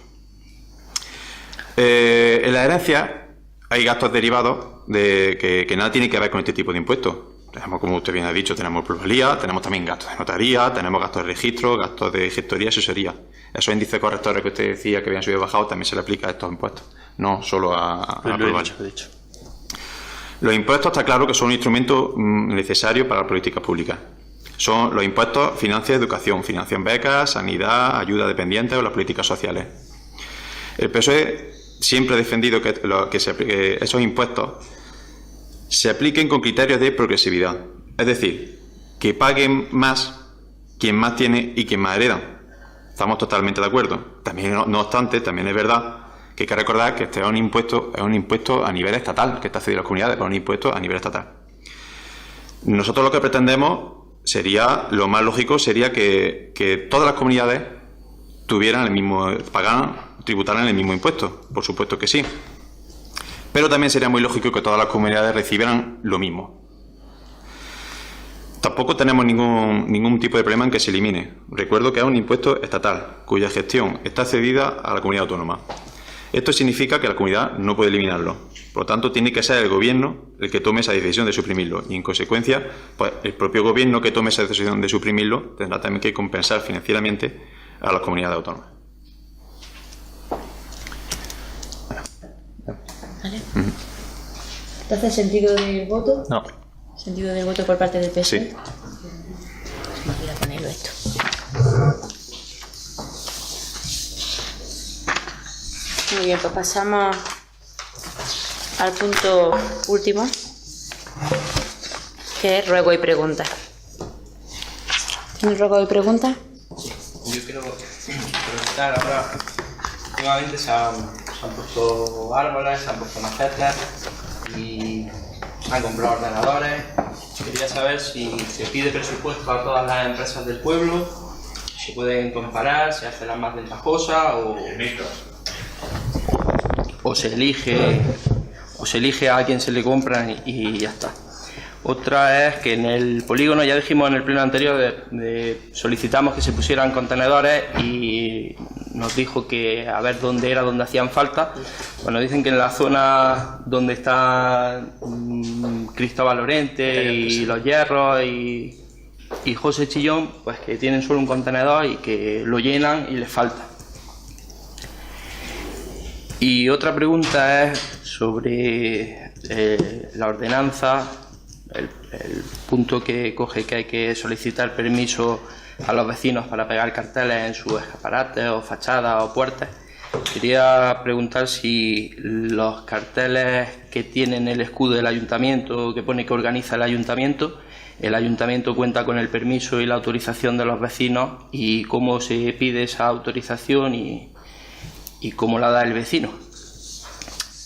En la herencia hay gastos derivados que nada tienen que ver con este tipo de impuestos. Tenemos, como usted bien ha dicho, tenemos plusvalía, tenemos también gastos de notaría, tenemos gastos de registro, gastos de gestoría y asesoría. Esos índices correctores que usted decía que habían subido y bajado también se le aplica a estos impuestos, no solo a la plusvalía. Los impuestos está claro que son un instrumento necesario para la política pública. Los impuestos financian educación, financian becas, sanidad, ayuda a dependientes o las políticas sociales. El PSOE siempre ha defendido que esos impuestos se apliquen con criterios de progresividad. Es decir, que paguen más quien más tiene y quien más hereda. Estamos totalmente de acuerdo. También, no obstante, también es verdad que hay que recordar que este es un impuesto a nivel estatal, que está cedido a las comunidades, pero un impuesto a nivel estatal. Nosotros lo que pretendemos lo más lógico sería que todas las comunidades tributaran el mismo impuesto, por supuesto que sí. Pero también sería muy lógico que todas las comunidades recibieran lo mismo. Tampoco tenemos ningún tipo de problema en que se elimine. Recuerdo que es un impuesto estatal, cuya gestión está cedida a la comunidad autónoma. Esto significa que la comunidad no puede eliminarlo. Por lo tanto, tiene que ser el gobierno el que tome esa decisión de suprimirlo. Y, en consecuencia, pues, el propio gobierno que tome esa decisión de suprimirlo tendrá también que compensar financieramente a las comunidades autónomas. ¿Vale? Entonces, ¿sentido del voto? No. ¿Sentido del voto por parte del PSOE? Sí. Me voy a ponerlo esto. Muy bien, pues pasamos al punto último, que es ruego y pregunta. ¿Tiene ruego y pregunta? Yo quiero preguntar ahora, últimamente se han puesto árboles, se han puesto macetas y han comprado ordenadores. Quería saber si se pide presupuesto a todas las empresas del pueblo, si pueden comparar, si hacen las más ventajosas o se elige a quien se le compran y ya está. Otra es que en el polígono, ya dijimos en el pleno anterior, solicitamos que se pusieran contenedores y nos dijo que a ver dónde hacían falta. Bueno, dicen que en la zona donde está Cristóbal Lorente y Los Hierros y José Chillón, pues que tienen solo un contenedor y que lo llenan y les falta. Y otra pregunta es sobre la ordenanza, el punto que coge que hay que solicitar permiso a los vecinos para pegar carteles en sus escaparates o fachadas o puertas. Quería preguntar si los carteles que tienen el escudo del ayuntamiento, que pone que organiza el ayuntamiento cuenta con el permiso y la autorización de los vecinos y cómo se pide esa autorización y cómo la da el vecino.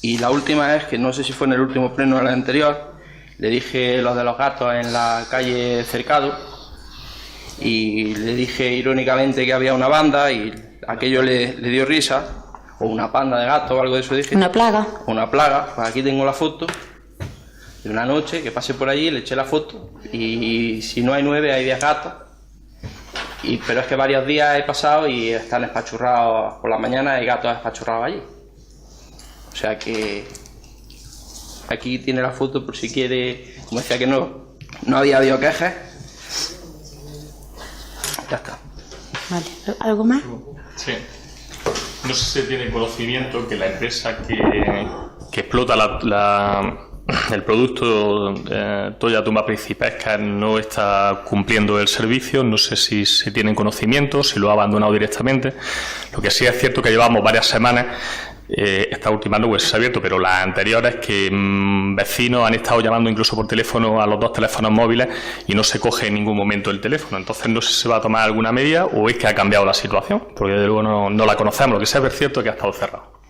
Y la última es que no sé si fue en el último pleno o en el anterior, le dije lo de los gatos en la calle Cercado y le dije irónicamente que había una banda y aquello le dio risa, o una panda de gatos o algo de eso dije. Una plaga. Una plaga, pues aquí tengo la foto de una noche que pasé por allí, le eché la foto y si no hay 9 hay 10 gatos. Pero es que varios días he pasado y están espachurrados por la mañana, hay gatos espachurrados allí. O sea que aquí tiene la foto por si quiere, como decía que no había habido quejas. Ya está. Vale, ¿algo más? Sí. No sé si tiene conocimiento que la empresa que explota el producto Toya Tumba Principesca no está cumpliendo el servicio. No sé si se tienen conocimiento, si lo ha abandonado directamente. Lo que sí es cierto que llevamos varias semanas, esta última no se ha abierto, pero las anteriores, que vecinos han estado llamando incluso por teléfono a los 2 teléfonos móviles y no se coge en ningún momento el teléfono. Entonces no sé si se va a tomar alguna medida o es que ha cambiado la situación, porque de luego no la conocemos. Lo que sí es cierto es que ha estado cerrado.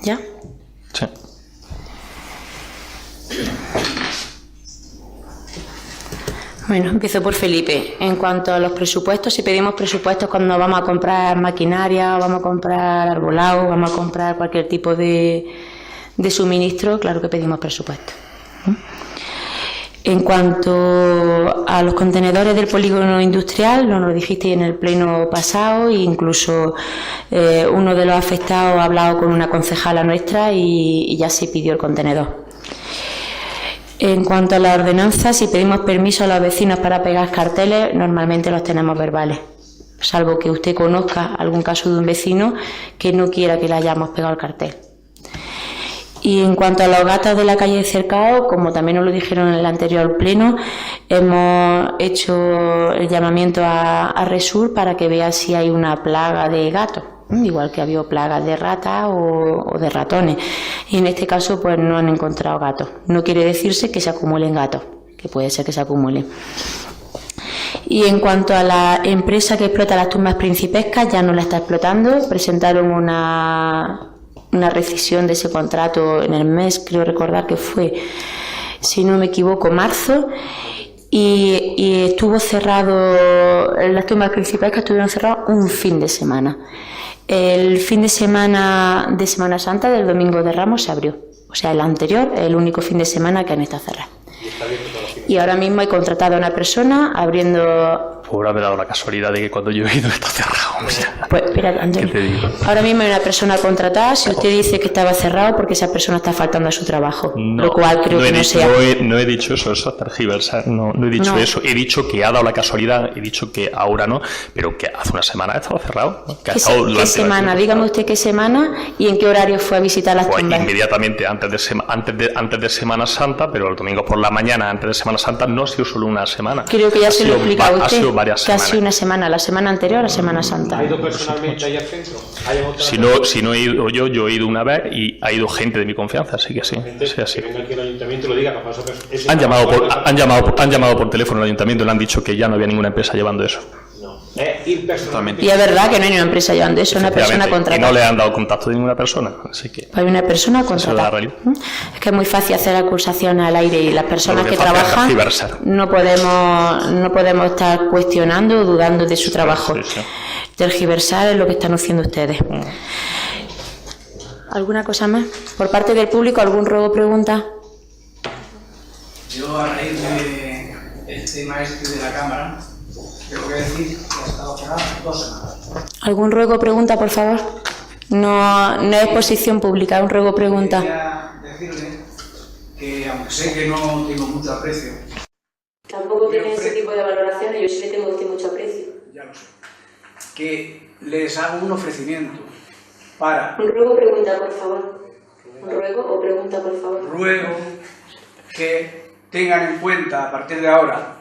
¿Ya? Sí. Bueno, empiezo por Felipe. En cuanto a los presupuestos, si pedimos presupuestos cuando vamos a comprar maquinaria, vamos a comprar arbolado, vamos a comprar cualquier tipo de suministro, claro que pedimos presupuestos. En cuanto a los contenedores del polígono industrial, nos lo dijiste en el pleno pasado, e incluso uno de los afectados ha hablado con una concejala nuestra y ya se pidió el contenedor. En cuanto a la ordenanza, si pedimos permiso a los vecinos para pegar carteles, normalmente los tenemos verbales, salvo que usted conozca algún caso de un vecino que no quiera que le hayamos pegado el cartel. Y en cuanto a los gatos de la calle Cercado, como también nos lo dijeron en el anterior pleno, hemos hecho el llamamiento a Resur para que vea si hay una plaga de gatos, igual que había plagas de ratas o de ratones. Y en este caso pues no han encontrado gatos. No quiere decirse que se acumulen gatos, que puede ser que se acumulen. Y en cuanto a la empresa que explota las tumbas principescas, ya no la está explotando. Presentaron una rescisión de ese contrato en el mes, creo recordar que fue, si no me equivoco, marzo, y estuvo cerrado, las tumbas principescas estuvieron cerradas un fin de semana. El fin de Semana Santa, del Domingo de Ramos, se abrió. O sea, el anterior, el único fin de semana que han estado cerradas. Y ahora mismo he contratado a una persona abriendo... Pues ahora me he dado la casualidad de que cuando yo he ido está cerrado. O sea, pues espera, Antonio. ¿Qué te digo? Ahora mismo hay una persona contratada. Si usted dice que estaba cerrado, porque esa persona está faltando a su trabajo. No, lo cual creo que no sea. No he dicho eso es tergiversar. No he dicho eso. He dicho que ha dado la casualidad. He dicho que ahora no, pero que hace una semana ha estado cerrado. ¿Qué semana? Dígame usted qué semana y en qué horario fue a visitar las tumbas. Inmediatamente antes de Semana Santa, pero el domingo por la mañana antes de Semana Santa no ha sido solo una semana. Creo que ya se lo he explicado usted. Ha sido varias semanas. Ha sido una semana, la semana anterior a la Semana Santa. ¿Ha ido personalmente ahí al centro? Si no he ido yo he ido una vez y ha ido gente de mi confianza, así que sí. Que venga aquí al ayuntamiento y lo diga, capaz han llamado por teléfono al ayuntamiento y le han dicho que ya no había ninguna empresa llevando eso. No, ir personalmente. Y es verdad que no hay ninguna empresa llevando eso, una persona contratada. Y no le han dado contacto de ninguna persona, así que... Hay una persona contratada. Es que es muy fácil hacer acusaciones al aire y las personas que trabajan no podemos estar cuestionando o dudando de su trabajo. Sí. Tergiversar es lo que están haciendo ustedes. ¿Alguna cosa más? Por parte del público, ¿algún ruego o pregunta? Yo, a raíz del tema este de la Cámara, tengo que decir que ha estado cerrada 2 semanas. ¿Algún ruego o pregunta, por favor? No es exposición pública, es un ruego o pregunta. Quería decirle que, aunque sé que no tengo mucho aprecio... Tampoco tiene ese tipo de valoraciones, yo sí le tengo mucho aprecio. Ya lo sé. Que les hago un ofrecimiento para... Un ruego o pregunta, por favor. Un ruego o pregunta, por favor. Ruego que tengan en cuenta a partir de ahora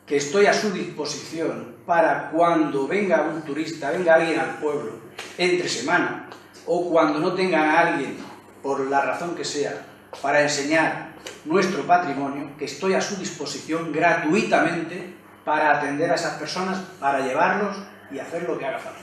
que estoy a su disposición para cuando venga un turista, venga alguien al pueblo entre semana o cuando no tengan a alguien, por la razón que sea, para enseñar nuestro patrimonio, que estoy a su disposición gratuitamente para atender a esas personas, para llevarlos y hacer lo que haga falta.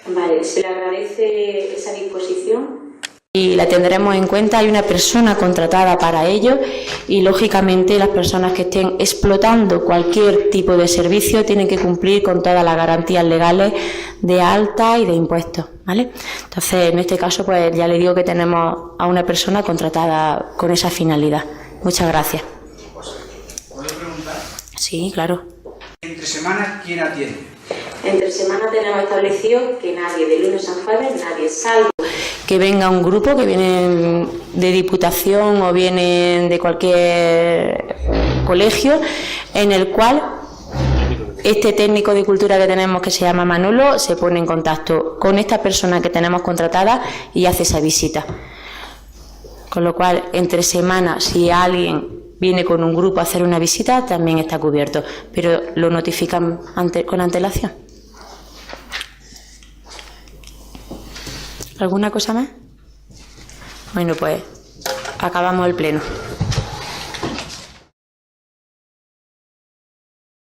Vale, se le agradece esa disposición y la tendremos en cuenta. Hay una persona contratada para ello y, lógicamente, las personas que estén explotando cualquier tipo de servicio tienen que cumplir con todas las garantías legales de alta y de impuestos, ¿vale? Entonces, en este caso, pues ya le digo que tenemos a una persona contratada con esa finalidad. Muchas gracias. ¿Puedo preguntar? Sí, claro. Entre semanas, ¿quién atiende? Entre semana tenemos establecido que nadie, de lunes a jueves, nadie, salvo que venga un grupo que vienen de Diputación o vienen de cualquier colegio, en el cual este técnico de cultura que tenemos, que se llama Manolo, se pone en contacto con esta persona que tenemos contratada y hace esa visita. Con lo cual, entre semanas, si alguien viene con un grupo a hacer una visita, también está cubierto, pero lo notifican con antelación. ¿Alguna cosa más? Bueno, pues acabamos el pleno.